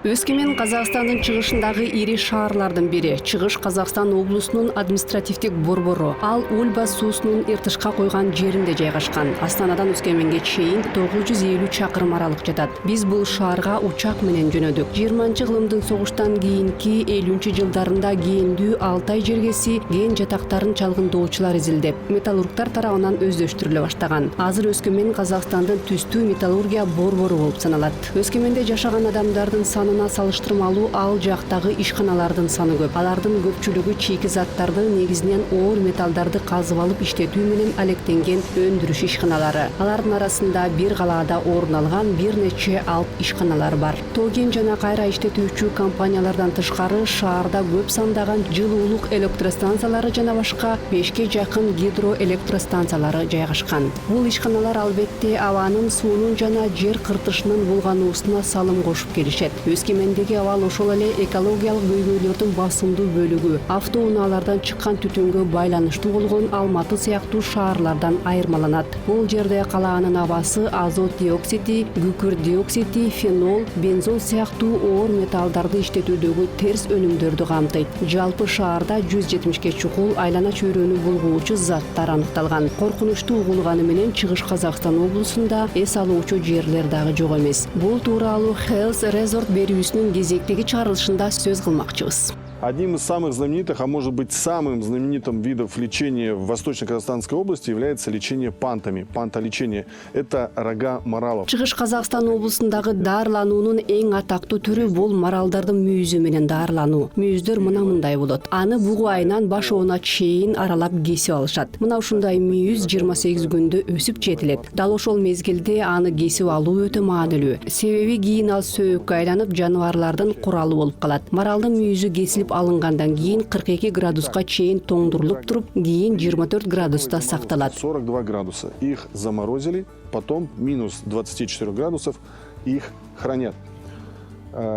Өскемен Казакстандын чыгышындагы ири шаарлардын бири. Чыгыш Казакстан облусунун административдик борбору. Ал Ульба суусунун Иртышка койгон жеринде жайгашкан. Астанадан Өскеменге чейин 950 чакырым аралык жатат. Биз бул шаарга учак менен жөнөдүк. 20-кылымдын согуштан кийинки 50 жылдарында кээндүү Алтай жергеси кен жатактарын чалгындоочулар изилдеп, металлургтар тарабынан өздөштүрүлө баштаган. Азыр Өскемен Казакстандын түстүү металлургия борбору болуп саналат. Өскеменде жашаган адамдардын санына салыштырмалуу ал жактагы ишканалардын саны көп. Алардын көпчүлүгү чийки заттарды, негизинен оор металлдарды казып алып иштетүү менен алектенген өндүрүш ишканалары. Алардын арасында бир калаада орун алган бир нече алп ишканалар бар. Тоген жана кайра иштетүүчү компаниялардан тышкары шаарда көп сандаган жылуулук электростанциялары жана башка 5ке жакын гидроэлектростанциялары жайгашкан. Бул ишканалар албетте абанын, суунун жана жер кыртышынын булгануусуна салым кошуп келишет. Өскемендеги абал ошол эле экологиялык көйгөйлөрдүн басымдуу бөлүгү. Автоунаалардан чыккан түтүнгө байланыштуу болгон Алматы сыяктуу шаарлардан айырмаланат. Бул жерде калаанын абасы азот диоксиди, күкүрт диоксиди, фенол, бензол сыяктуу оор металлдарды иштетүүдөгү терс өнүмдөрдү камтыйт. Жалпы шаарда 170ке чукул айлана чөйрөнү булгуучу заттар аныкталган. Коркунучтуу угулганы менен Чыгыш Казакстан облусунда эс алуучу жерлер дагы жок эмес. Бул тууралуу Health Resort берүүсүнүн кезектеги чыгарылышында сөз кылмакчыбыз. Одним из самых знаменитых, а может быть самым знаменитым видов лечения в Восточно-Казахстанской области является лечение пантами. Пантолечение – это рога маралов. Чыгыш Казакстан облусундагы даарылануунун эң атактуу түрү бул маралдардын мүйүзү менен даарылануу. Мүйүздөр мындай болот. Аны бугу айынан баш оона чейин аралап кесип алышат. Мына ушундай мүйүз 28 күндө өсүп жетилет. Дал ошол мезгилде аны кесип алуу өтө маанилүү. Себеби кийин ал сөөккө айланып жаныбарлардын куралы болуп калат. Маралдын мүйүзү кесилип алынгандан кийин 42 градуска чейин тоңдурулуп туруп, кийин 24 градуста сакталат. 42 градуса. Их заморозили, потом минус 24 градусов их хранят.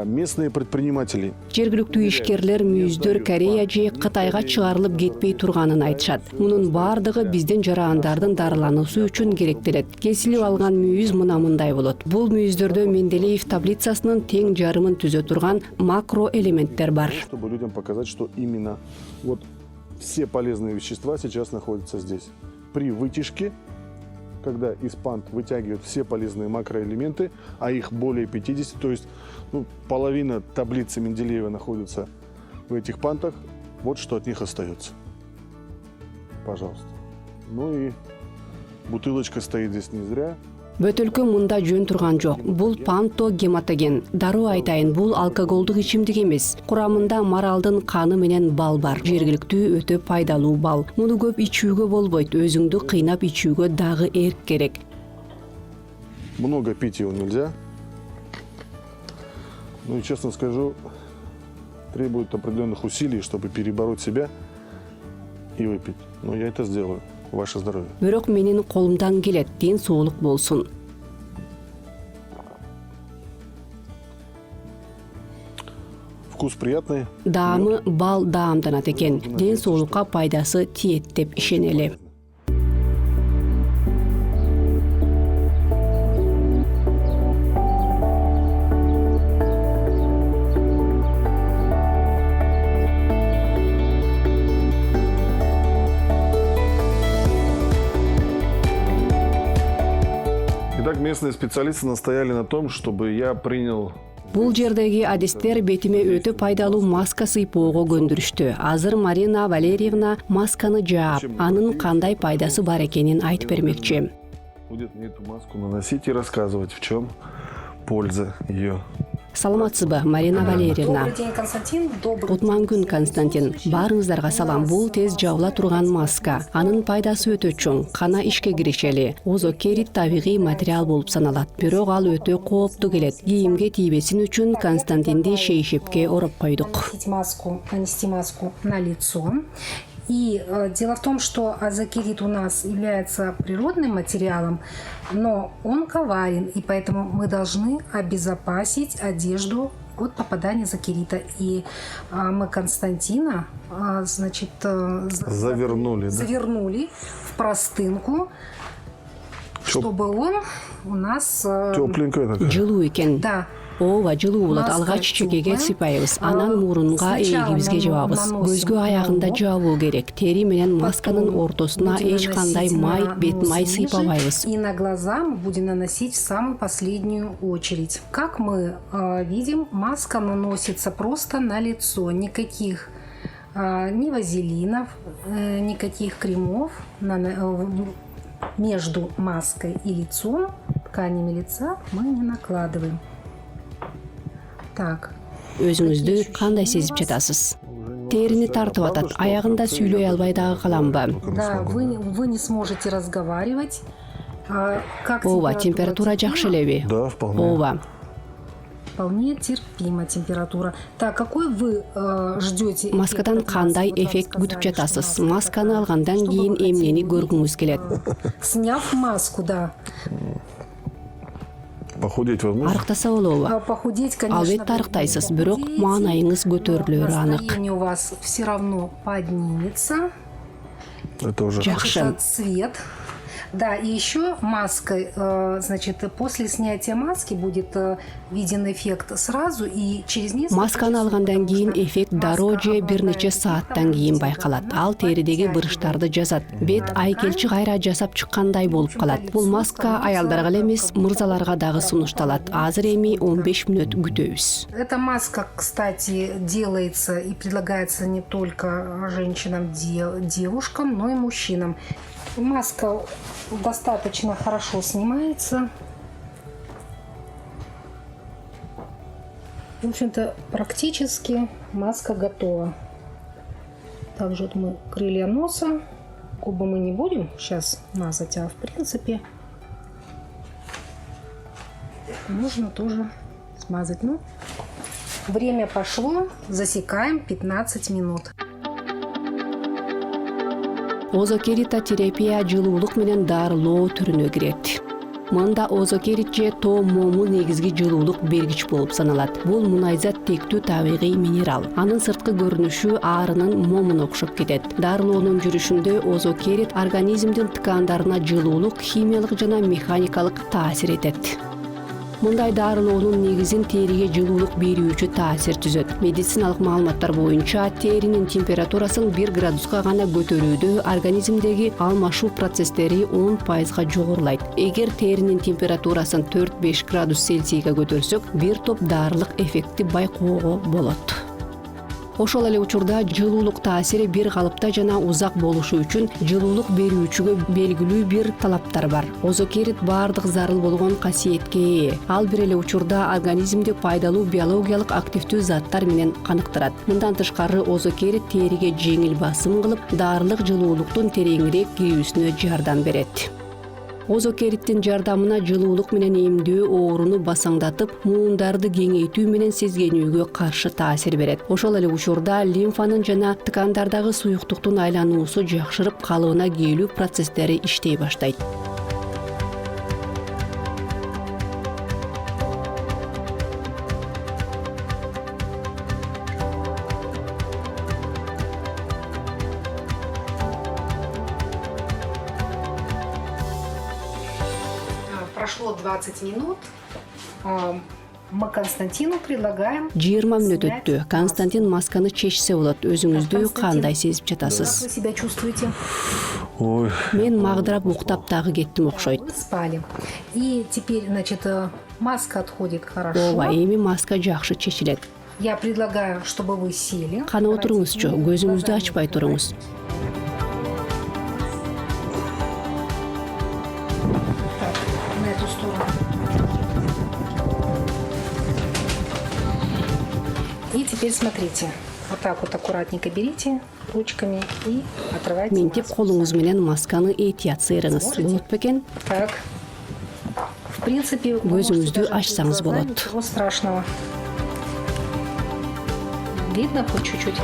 Местные предприниматели. Жергиликтүү ишкерлер мүйүздөр Корея же Кытайга чыгарылып кетпей турганын айтышат. Мунун бардыгы биздин жарандардын дарылануусу үчүн керектелет. Кесилип алган мүйүз мындай болот. Бул мүйүздөрдө Менделеев таблицасынын тең жарымын түзө турган макроэлементтер бар. Чтобы людям показать, что именно вот все полезные вещества сейчас находятся здесь. При вытяжке, когда из пант вытягивают все полезные макроэлементы, а их более 50, то есть половина таблицы Менделеева находится в этих пантах, вот что от них остается. Пожалуйста. Ну и бутылочка стоит здесь не зря. Бөтөлкө мында жөн турган жок. Бул пантогематоген. Дароо айтайын, бул алкоголдук ичимдик эмес. Курамында маралдын каны менен бал бар. Жергиликтүү өтө пайдалуу бал. Муну көп ичүүгө болбойт. Өзүңдү кыйнап ичүүгө дагы эрк керек. Много пить его нельзя. Ну и честно скажу, требует определенных усилий, чтобы перебороть себя и выпить. Но я это сделаю. Ваше здоровье. Бирок менин колумдан келет, ден соолук болсун. Вкус приятный. Даамы бал даамданат экен. Ден соолукка пайдасы тиет деп ишенели. Итак, местные специалисты настояли на том, чтобы я принял. Бул жердеги адистер бетиме өтө пайдалуу маска сыйпоого көндүрүштү. Азыр Марина Валерьевна масканы жаап, анын кандай пайдасы бар экенин айтып бермекчи. Будет мне эту маску наносить и рассказывать, в чем польза ее. Саламатсызбы, Марина Валерьевна. Добрый день, Константин. Кутман күн, Константин. Баарыңыздарга салам. Бул тез жабыла турган маска. Анын пайдасы өтө чоң. Кана ишке киришели. Озокерит табигый материал болуп саналат. Бирок ал өтө кооптуу келет. Кийимге тийбесин үчүн Константинди шейшепке ороп койдук. Нанести маску на лицо. И дело в том, что азокерит у нас является природным материалом, но он коварен, и поэтому мы должны обезопасить одежду от попадания азокерита. И мы Константина, значит, завернули в простынку, чтобы он у нас... Тепленькая такая. Жылуу экен. Да. Ооба, жылуу болот. Маска Алгач чекеге теплая. сыйпайбыз. Анан мурунга, Сначала ээлибизге жабабыз. наносим Көзгө аягында на лоб. жабуу керек. Тери менен масканын Потом ортосуна будем эч кандай наносить май, на бет нос май ниже, сыйпабайбыз. И на глаза мы будем наносить в самую последнюю очередь. Как мы видим, маска наносится просто на лицо. Никаких ни вазелинов, никаких кремов между маской и лицом, тканями лица мы не накладываем. Так. Өзүңүздү кандай сезип жатасыз? Терини тартып атат, аягында сүйлөй албай дагы каламбы? Да, вы не сможете разговаривать. Как Ооба, температура жакшы элеби? Да, вполне. Ооба. Вполне терпима температура. Так, какой вы ждете? Маскадан кандай эффект күтүп жатасыз? Масканы алгандан кийин эмнени көргүңүз келет? Сняв маску, да. Похудеть возможно? Арыктаса болобу? Похудеть, конечно. Албетте арыктайсыз, бирок похудеете, маанайыңыз көтөрүлөрү анык. настроение у вас все равно поднимется. Это уже Жакшы. Этот цвет. Да, и еще маской, значит, после снятия маски будет виден эффект сразу и через несколько Масканы часов, алгандан потому кийин что эффект маска дароо же бир обладает нече сааттан кийин байкалат. Ал теридеги бырыштарды жазат. Бет айкелчи кайра жасап чыккандай болуп калат. Бул маска аялдарга эле эмес, мырзаларга дагы сунушталат. Азыр эми 15 мүнөт күтөбүз. Эта маска, кстати, делается и предлагается не только женщинам, девушкам, но и мужчинам. Маска достаточно хорошо снимается. В общем-то, практически маска готова. Также вот мы крылья носа, губы мы не будем сейчас мазать, а в принципе можно тоже смазать. Ну, время пошло, засекаем 15 минут. Озокеритотерапия жылуулук менен дарылоо түрүнө кирет. Мында озокерит же тоомому негизги жылуулук бергич болуп саналат. Бул мунайзат тектүү табигый минерал. Анын сырткы көрүнүшү аарынын момуна окшоп кетет. Дарылоонун жүрүшүндө озокерит организмдин ткандарына жылуулук, химиялык жана механикалык таасир этет. Мындай дарылоонун негизин териге жылуулук берүүчү таасир түзөт. Медициналык маалыматтар боюнча теринин температурасын 1 градуска гана көтөрүүдө организмдеги алмашуу процесстери 10% жогорулайт. Эгер теринин температурасын 4-5 градус Цельсийге көтөрсөк, бир топ дарылык эффекти байкоого болот. Ошол эле учурда жылуулук таасири бир калыпта жана узак болушу үчүн жылуулук берүүчүгө белгилүү бир талаптар бар. Озокерит баардык зарыл болгон касиетке ээ. Ал бир эле учурда организмди пайдалуу биологиялык активдүү заттар менен каныктырат. Мындан тышкары озокерит териге жеңил басым кылып, дарылык жылуулуктун тереңирээк кирүүсүнө жардам берет. Озокериттин жардамына жылуулук менен эмдөө ооруну басаңдатып, муундарды кеңейтүү менен сезгенүүгө каршы таасир берет. Ошол эле учурда лимфанын жана ткандардагы суюктуктун айлануусу жакшырып, калыбына келүү процесстери иштей баштайт. Прошло 20 минут. Мы Константину предлагаем 20 мүнөт снять өттү. Константин масканы чечсе болот. Өзүңүздү кандай сезип Как жатасыз? вы себя чувствуете? Ой, Мен магдырап уктап дагы кеттим окшойт. Вы спали. И теперь, значит, маска отходит хорошо. Ооба, эми маска жакшы чечилет. Я предлагаю, чтобы вы сели. Кана отуруңузчу, көзүңүздү ачпай туруңуз. Так, на эту сторону. И теперь смотрите. Вот так вот аккуратненько берите ручками и отрывайте Ментип маску. колуңуз менен масканы эhtiyat сыйрыңыз. Сможете? Болот бекен? Так. В принципе, вы Көзүңүздү можете даже ачсаңыз открыть глаза, болот. Ничего страшного. Видно хоть чуть-чуть?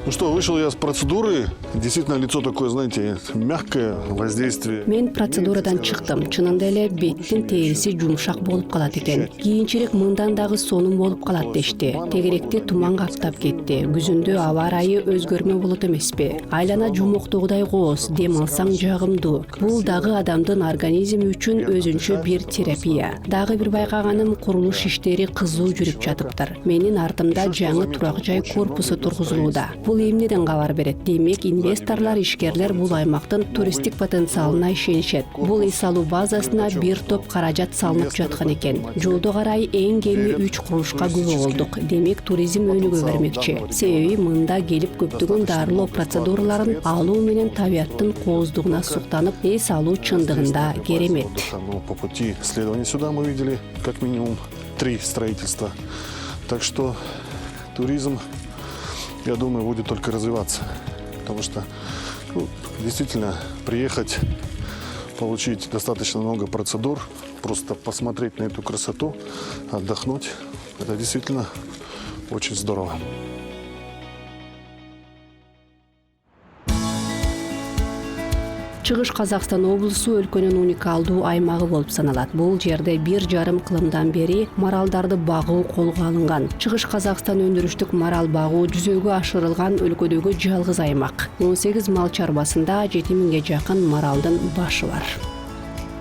Ну что, вышел я с процедуры. Действительно, лицо такое, знаете, мягкое, воздействие. Мен процедурадан чыктым. Чынында эле беттин териси жумшак болуп калат экен. Кийинчерээк мындан дагы сонун болуп калат дешти. Тегеректе туман каптап кетти. Күзүндө аба ырайы өзгөрмө болот эмеспи? Айлана жумоктогудай кооз, дем алсаң жагымдуу. Бул дагы адамдын организми үчүн өзүнчө бир терапия. Дагы бир байкаганым, курулуш иштери кызуу жүрүп жатыптыр. Менин артымда жаңы турак жай корпусу тургузулууда. Бул эмнеден кабар берет? Демек, инвесторлор, ишкерлер бул аймактын туристтик потенциалына ишенишет. Бул эс алуу базасына бир топ каражат салынып жаткан экен. Жолдо карай эң кеми 3 курулушка күбө болдук. Демек, туризм өнүгө бермекчи. Себеби мында келип көптөгөн дарылоо процедураларын алуу менен табиаттын кооздугуна суктанып, эс алуу чындыгында керемет. По пути исследования сюда мы видели как минимум 3 строительства. Так что туризм, я думаю, будет только развиваться. Потому что действительно приехать, получить достаточно много процедур, просто посмотреть на эту красоту, отдохнуть, это действительно очень здорово. Чыгыш Казакстан облусу өлкөнүн уникалдуу аймагы болуп саналат. Бул жерде 1,5 кылымдан бери маралдарды багуу колго алынган. Чыгыш Казакстан өндүрүштүк марал багуу жүзөгө ашырылган өлкөдөгү жалгыз аймак. 18 мал чарбасында 7000ге жакын маралдын башы бар.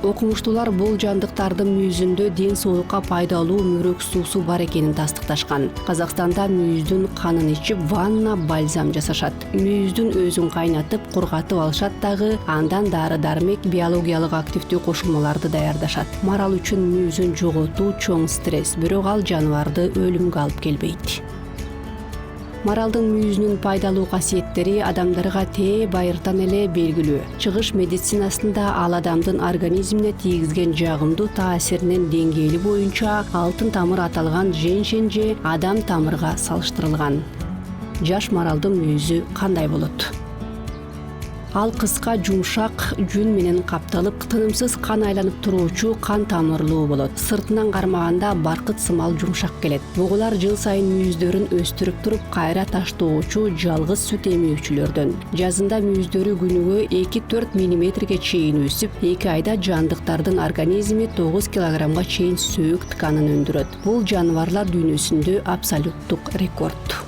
Окумуштуулар бул жандыктардын мүйүзүндө ден соолукка пайдалуу мөрөк суусу бар экенин тастыкташкан. Казакстанда мүйүздүн канын ичип ванна, бальзам жасашат. Мүйүздүн өзүн кайнатып, кургатып алышат дагы, андан дары-дармек, биологиялык активдүү кошулмаларды даярдашат. Марал үчүн мүйүзүн жоготуу чоң стресс, бирок ал жаныбарды өлүмгө алып келбейт. Маралдын мүйүзүнүн пайдалуу касиеттери адамдарга тээ байыртан эле белгилүү. Чыгыш медицинасында ал адамдын организмине тийгизген жагымдуу таасиринин деңгээли боюнча алтын тамыр аталган женшен адам тамырга салыштырылган. Жаш маралдын мүйүзү кандай болот? Ал кыска, жумшак, жүн менен капталып, тынымсыз кан айланып туруучу кан тамырлуу болот. Сыртынан кармаганда баркыт сымал жумшак келет. Бугулар жыл сайын мүйүздөрүн өстүрүп туруп, кайра таштоочу жалгыз сүт эмүүчүлөрдөн. Жазында мүйүздөрү күнүгө 2-4 мм чейин өсүп, 2 айда жандыктардын организми 9 кг чейин сөөк тканын өндүрөт. Бул жаныбарлар дүйнөсүндө абсолюттук рекорд.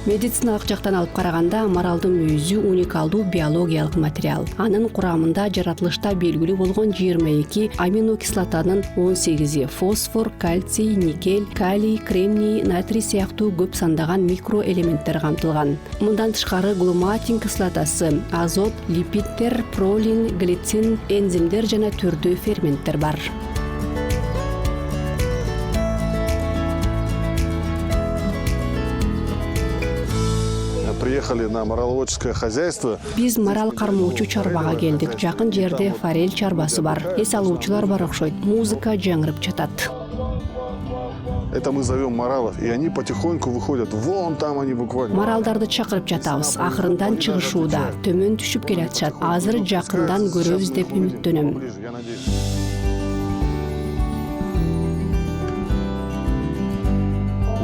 Медициналык жактан алып караганда, маралдын мүйүзү уникалдуу биологиялык материал. Анын курамында жаратылышта белгилүү болгон 22 аминокислотанын 18-и фосфор, кальций, никель, калий, кремний, натрий сыяктуу көп сандаган микроэлементтер камтылган. Мындан тышкары глуматин кислотасы, азот, липиддер, пролин, глицин, энзимдер жана түрдүү ферменттер бар. Приехали на мараловодческое хозяйство. Биз марал кармоочу чарбага келдик. Жакын жерде форель чарбасы бар. Эс алуучулар бар окшойт. Музыка жаңырып жатат. Это мы зовем маралов, и они потихоньку выходят. Вон там они буквально. Маралдарды чакырып жатабыз. Акырындан чыгышууда. Төмөн түшүп келатышат. Азыр жакындан көрөбүз деп үмүттөнөм.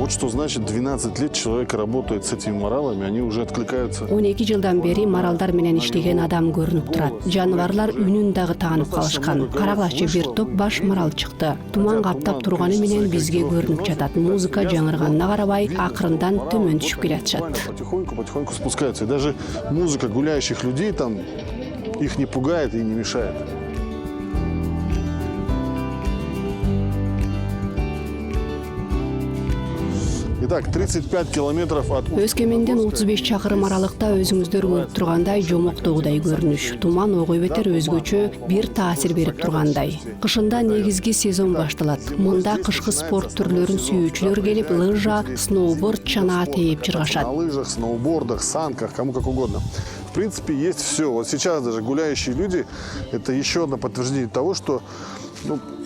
Вот что значит 12 лет человек работает с этими маралами, они уже откликаются. 12 жылдан бери маралдар менен иштеген адам көрүнүп турат. Жаныбарлар үнүн дагы таанып калышкан. Карагылачы бир топ баш марал чыкты. Туман каптап турганы менен бизге көрүнүп жатат. Музыка жаңырганына карабай, акырындан төмөн түшүп келатышат. Потихоньку спускаются. И даже музыка гуляющих людей там их не пугает и не мешает. Итак, 35 километров от... Өскеменден 35 чакырым аралыкта өзүңүздөр көрүп тургандай жомоктогудай көрүнүш. Туман огой бетер өзгөчө бир таасир берип тургандай. Кышында негизги сезон башталат. Мында кышкы спорт түрлөрүн сүйүүчүлөр келип, лыжа, сноуборд, чанаа тээп чыргашат. На лыжах, сноубордах, санках, кому как угодно. В принципе, есть все. Вот сейчас даже гуляющие люди, это еще одно подтверждение того, что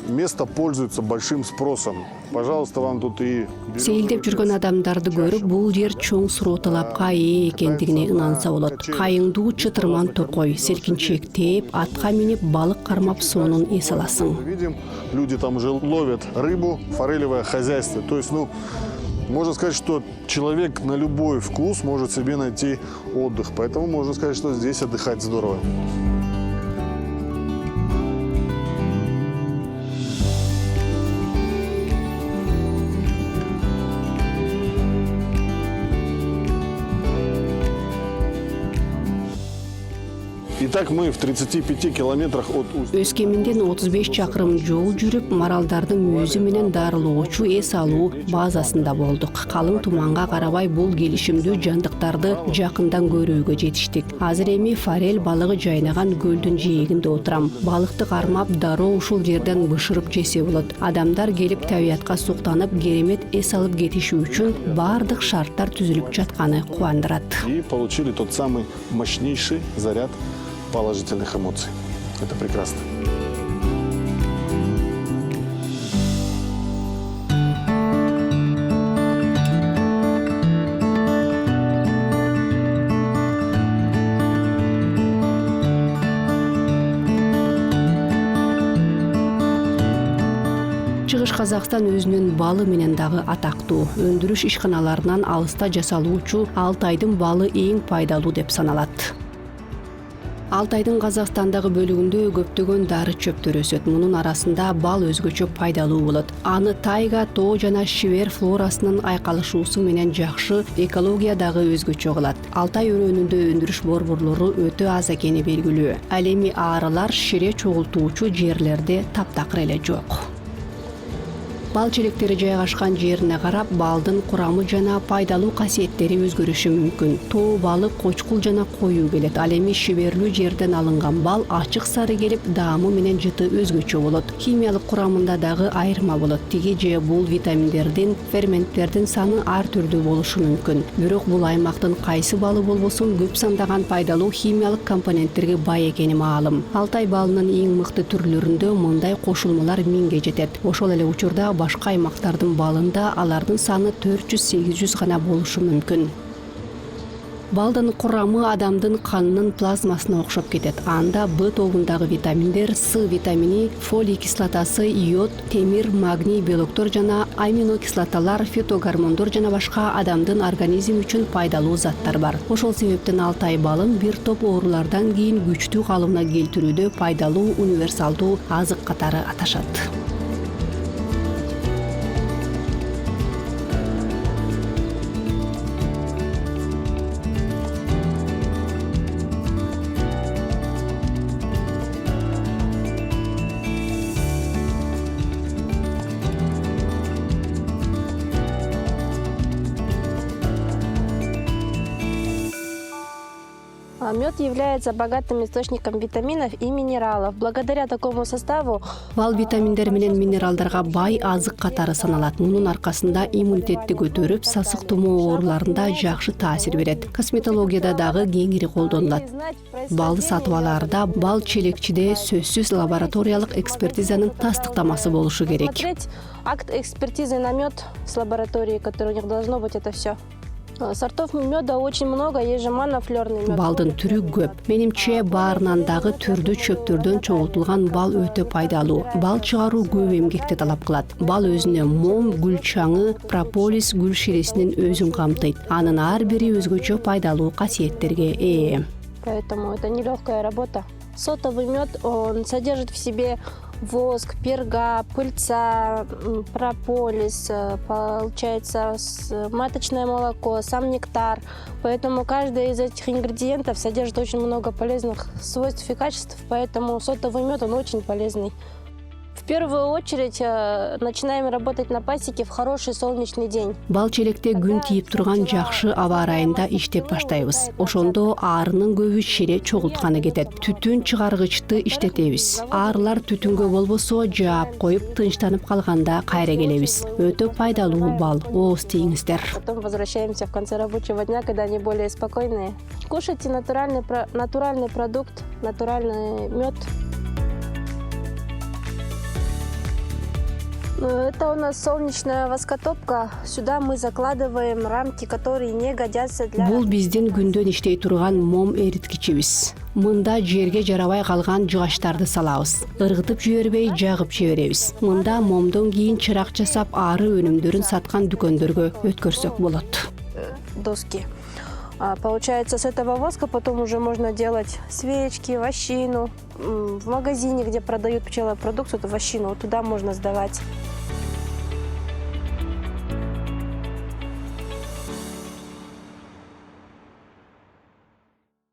место пользуется большим спросом. Пожалуйста, вам тут и... Сейилдеп жүргөн адамдарды көрүп, бул жер чоң суроо талапка ээ экендигине ынанса болот. Кайыңдуу чытырман токой, селкинчек тээп, атка минип, балык кармап сонун эс аласың. Видим, люди там уже ловят рыбу, форелевое хозяйство. То есть, Можно сказать, что человек на любой вкус может себе найти отдых. Поэтому можно сказать, что здесь отдыхать здорово. Итак, мы в 35 километрах от Устья. Өскеменден 35 чакырым жол жүрүп, маралдардын өзү менен дарылоочу эс алуу базасында болдук. Калың туманга карабай бул келишимдүү жандыктарды жакындан көрүүгө жетиштик. Азыр эми форель балыгы жайнаган көлдүн жээгинде отурам. Балыкты кармап, дароо ушул жерден бышырып жесе болот. Адамдар келип табиятка суктанып, керемет эс алып кетиши үчүн бардык шарттар түзүлүп жатканы кубандырат. И получили тот самый мощнейший заряд положительных эмоций. Это прекрасно. Чыгыш Казакстан өзүнүн балы менен дагы атактуу. Өндүрүш ишканаларынан алыста жасалуучу Алтайдын балы эң пайдалуу деп саналат. Алтайдын Казакстандагы бөлүгүндө көптөгөн дары чөптөр өсөт. Мунун арасында бал өзгөчө пайдалуу болот. Аны тайга, тоо жана шибер флорасынын айкалышуусу менен жакшы, экология дагы өзгөчө кылат. Алтай өрөөнүндө өндүрүш борборлору өтө аз экени белгилүү. Ал эми арылар шире чогултуучу жерлерде таптакыр эле жок. Бал челектери жайгашкан жерине карап, балдын курамы жана пайдалуу касиеттери өзгөрүшү мүмкүн. Тоо балы кочкул жана коюу келет. Ал эми шиберлүү жерден алынган бал ачык сары келип, даамы менен жыты өзгөчө болот. Химиялык курамында дагы айырма болот. Тиги же бул витаминдердин, ферменттердин саны ар түрдүү болушу мүмкүн. Бирок бул аймактын кайсы балы болбосун көп сандаган пайдалуу химиялык компоненттерге бай экени маалым. Алтай балынын эң мыкты түрлөрүндө мындай кошулмалар 1000ге жетет. Ошол эле учурда башка аймактардын балында алардын саны 400-800 гана болушу мүмкүн. Балдын курамы адамдын канынын плазмасына окшоп кетет. Анда Б тобундагы витаминдер, С витамини, фолий кислотасы, йод, темир, магний, белоктор жана аминокислоталар, фитогормондор жана башка адамдын организм үчүн пайдалуу заттар бар. Ошол себептен Алтай балын бир топ оорулардан кийин күчтүү калыбына келтирүүдө пайдалуу универсалдуу азык катары аташат. Мед является богатым источником витаминов и минералов. Благодаря такому составу бал витаминдер менен минералдарга бай азык катары саналат. Мунун аркасында иммунитетти көтөрүп, сасык тумоо ооруларында жакшы таасир берет. Косметологияда дагы кеңири колдонулат. Балды сатып алаарда бал челекчиде сөзсүз лабораториялык экспертизанын тастыктамасы болушу керек. Смотреть акт экспертизы на мед с лаборатории, который у них должно быть, это все. Сортов меда очень много, есть же монофлёрный мед. Балдын түрү көп. Менимче баарынан дагы түрдүү чөптөрдөн чогултулган бал өтө пайдалуу. Бал чыгаруу көп эмгекти талап кылат. Бал өзүнө мом, гүл чаңы, прополис, гүл ширесинин өзүн камтыйт. Анын ар бири өзгөчө пайдалуу касиеттерге ээ. Поэтому это нелегкая работа. Сотовый мед, он содержит в себе воск, перга, пыльца, прополис, получается маточное молоко, сам нектар. Поэтому каждый из этих ингредиентов содержит очень много полезных свойств и качеств, поэтому сотовый мед, он очень полезный. В первую очередь начинаем работать на пасеке в хороший солнечный день. Бал челекте күн тийип турган жакшы аба ырайында иштеп баштайбыз. Ошондо аарынын көбү шире чогултканы кетет. Түтүн чыгаргычты иштетебиз. Аарылар түтүнгө болбосо жаап коюп тынчтанып калганда кайра келебиз. Өтө пайдалуу бал. Ооз тийиңиздер. Потом возвращаемся в конце рабочего дня, когда они более спокойные. Кушайте натуральный продукт, натуральный мед. Это у нас солнечная воскотопка. Сюда мы закладываем рамки, которые не годятся для... Бул биздин күндөн иштей турган мом эриткичибиз. Мында жерге жарабай калган жыгачтарды салабыз. Ыргытып жибербей жагып жиберебиз. Мында момдон кийин чырак жасап ары өнүмдөрүн саткан дүкөндөргө өткөрсөк болот. Доски. Получается, с этого воска потом уже можно делать свечки, вощину. В магазине, где продают пчелопродукцию, эту вощину, вот туда можно сдавать.